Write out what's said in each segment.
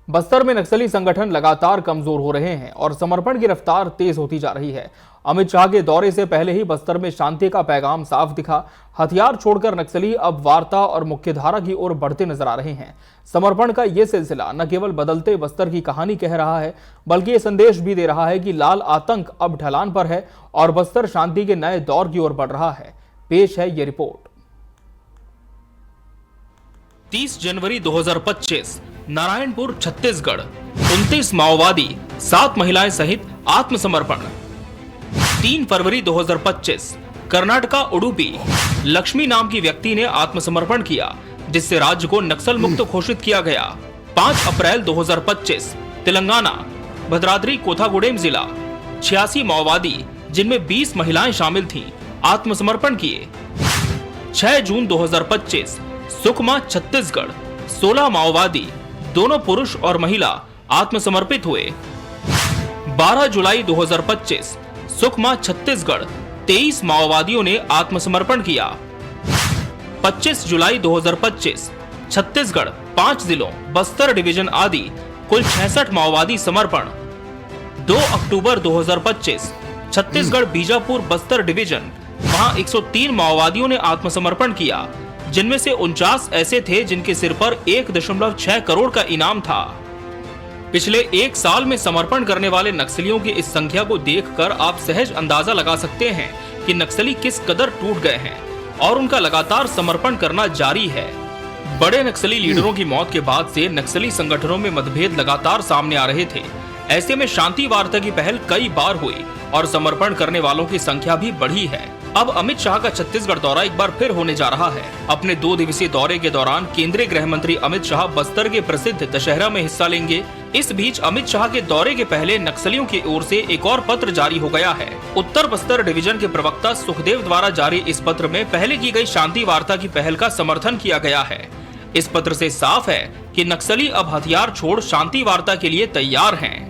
बस्तर में नक्सली संगठन लगातार कमजोर हो रहे हैं और समर्पण की रफ्तार तेज होती जा रही है। अमित शाह के दौरे से पहले ही बस्तर में शांति का पैगाम साफ दिखा। हथियार छोड़कर नक्सली अब वार्ता और मुख्यधारा की ओर बढ़ते नजर आ रहे हैं। समर्पण का ये सिलसिला न केवल बदलते बस्तर की कहानी कह रहा है, बल्कि ये संदेश भी दे रहा है कि लाल आतंक अब ढलान पर है और बस्तर शांति के नए दौर की ओर बढ़ रहा है। पेश है ये रिपोर्ट। 30 जनवरी 2025 नारायणपुर छत्तीसगढ़ 29 माओवादी 7 महिलाएं सहित आत्मसमर्पण। 3 फरवरी 2025 कर्नाटका उडुपी लक्ष्मी नाम की व्यक्ति ने आत्मसमर्पण किया, जिससे राज्य को नक्सल मुक्त घोषित किया गया। 5 अप्रैल 2025 तेलंगाना भद्राद्री कोथागुडेम जिला 86 माओवादी जिनमें 20 महिलाएं शामिल थीं, आत्मसमर्पण किए। 6 जून 2025 सुकमा छत्तीसगढ़ 16 माओवादी दोनों पुरुष और महिला आत्मसमर्पित हुए। 12 जुलाई 2025 सुकमा छत्तीसगढ़ 23 माओवादियों ने आत्मसमर्पण किया। 25 जुलाई 2025 छत्तीसगढ़ 5 जिलों बस्तर डिवीजन आदि कुल 66 माओवादी समर्पण। 2 अक्टूबर 2025 छत्तीसगढ़ बीजापुर बस्तर डिवीजन, वहां 103 माओवादियों ने आत्मसमर्पण किया, जिनमें से 49 ऐसे थे जिनके सिर पर 1.6 करोड़ का इनाम था। पिछले 1 साल में समर्पण करने वाले नक्सलियों की इस संख्या को देखकर आप सहज अंदाजा लगा सकते हैं कि नक्सली किस कदर टूट गए हैं और उनका लगातार समर्पण करना जारी है। बड़े नक्सली लीडरों की मौत के बाद से नक्सली संगठनों में मतभेद लगातार सामने आ रहे थे। ऐसे में शांति वार्ता की पहल कई बार हुई और समर्पण करने वालों की संख्या भी बढ़ी है। अब अमित शाह का छत्तीसगढ़ दौरा एक बार फिर होने जा रहा है। अपने 2 दिवसीय दौरे के दौरान केंद्रीय गृह मंत्री अमित शाह बस्तर के प्रसिद्ध दशहरा में हिस्सा लेंगे। इस बीच अमित शाह के दौरे के पहले नक्सलियों की ओर से एक और पत्र जारी हो गया है। उत्तर बस्तर डिवीजन के प्रवक्ता सुखदेव द्वारा जारी इस पत्र में पहले की गई शांति वार्ता की पहल का समर्थन किया गया है। इस पत्र से साफ है कि नक्सली अब हथियार छोड़ शांति वार्ता के लिए तैयार हैं।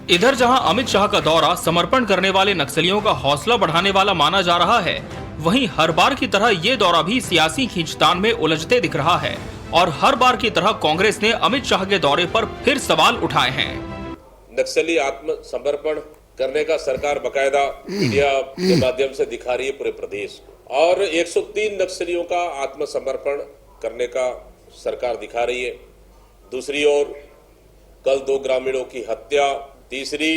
इधर जहां अमित शाह का दौरा समर्पण करने वाले नक्सलियों का हौसला बढ़ाने वाला माना जा रहा है, वहीं हर बार की तरह ये दौरा भी सियासी खींचतान में उलझते दिख रहा है और हर बार की तरह कांग्रेस ने अमित शाह के दौरे पर फिर सवाल उठाए हैं। नक्सली आत्मसमर्पण करने का सरकार बकायदा मीडिया के माध्यम से दिखा रही है पूरे प्रदेश को, और 103 नक्सलियों का आत्मसमर्पण करने का सरकार दिखा रही है। दूसरी ओर कल 2 ग्रामीणों की हत्या, तीसरी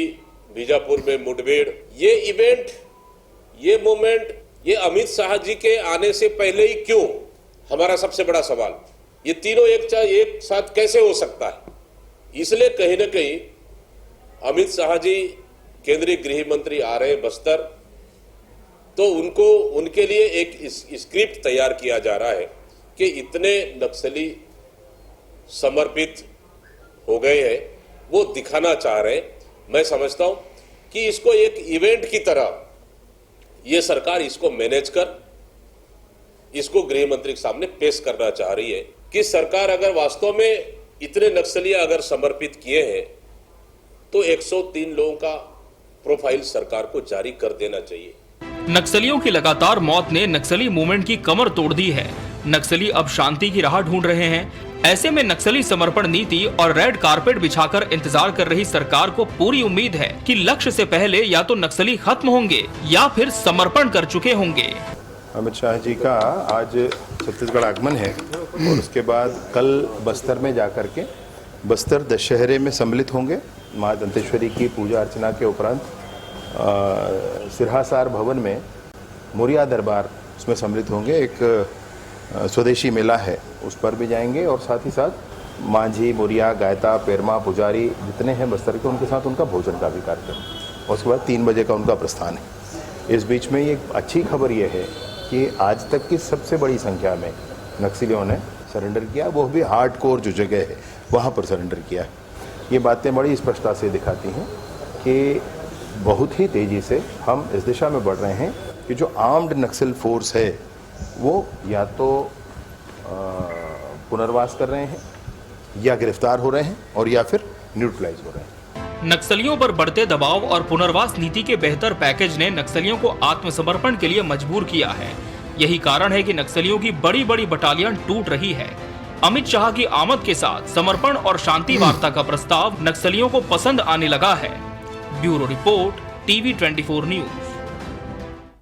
बीजापुर में मुठभेड़। ये इवेंट, ये मोमेंट, ये अमित शाह जी के आने से पहले ही क्यों? हमारा सबसे बड़ा सवाल, ये तीनों एक साथ कैसे हो सकता है? इसलिए कहीं ना कहीं अमित शाह जी केंद्रीय गृह मंत्री आ रहे हैं बस्तर, तो उनके लिए एक स्क्रिप्ट तैयार किया जा रहा है कि इतने नक्सली समर्पित हो गए हैं, वो दिखाना चाह रहे हैं। मैं समझता हूं कि इसको एक इवेंट की तरह ये सरकार इसको मैनेज कर इसको गृह मंत्री के सामने पेश करना चाह रही है कि सरकार अगर वास्तव में इतने नक्सली अगर समर्पित किए हैं तो 103 लोगों का प्रोफाइल सरकार को जारी कर देना चाहिए। नक्सलियों की लगातार मौत ने नक्सली मूवमेंट की कमर तोड़ दी है। नक्सली अब शांति की राह ढूंढ रहे हैं। ऐसे में नक्सली समर्पण नीति और रेड कारपेट बिछाकर इंतजार कर रही सरकार को पूरी उम्मीद है कि लक्ष्य से पहले या तो नक्सली खत्म होंगे या फिर समर्पण कर चुके होंगे। अमित शाह जी का आज छत्तीसगढ़ आगमन है और उसके बाद कल बस्तर में जाकर के बस्तर दशहरे में सम्मिलित होंगे। माँ दंतेश्वरी की पूजा अर्चना के उपरांत सिरहासार भवन में मोरिया दरबार उसमें सम्मिलित होंगे। एक स्वदेशी मेला है, उस पर भी जाएंगे और साथ ही साथ मांझी, मोरिया, गायता, पेरमा, पुजारी जितने हैं बस्तर के, उनके साथ उनका भोजन का भी कार्यक्रम और उसके बाद 3 बजे का उनका प्रस्थान है। इस बीच में ये अच्छी खबर ये है कि आज तक की सबसे बड़ी संख्या में नक्सलियों ने सरेंडर किया, वो भी हार्ड कोर जो जगह है वहाँ पर सरेंडर किया है। ये बातें बड़ी स्पष्टता से दिखाती हैं कि बहुत ही तेज़ी से हम इस दिशा में बढ़ रहे हैं कि जो आर्म्ड नक्सल फोर्स है वो या तो पुनर्वास कर रहे हैं या गिरफ्तार हो रहे हैं और या फिर न्यूट्रलाइज हो रहे हैं। नक्सलियों पर बढ़ते दबाव और पुनर्वास नीति के बेहतर पैकेज ने नक्सलियों को आत्मसमर्पण के लिए मजबूर किया है। यही कारण है कि नक्सलियों की बड़ी बड़ी बटालियन टूट रही है। अमित शाह की आमद के साथ समर्पण और शांति वार्ता का प्रस्ताव नक्सलियों को पसंद आने लगा है। Bureau report, TV 24 news.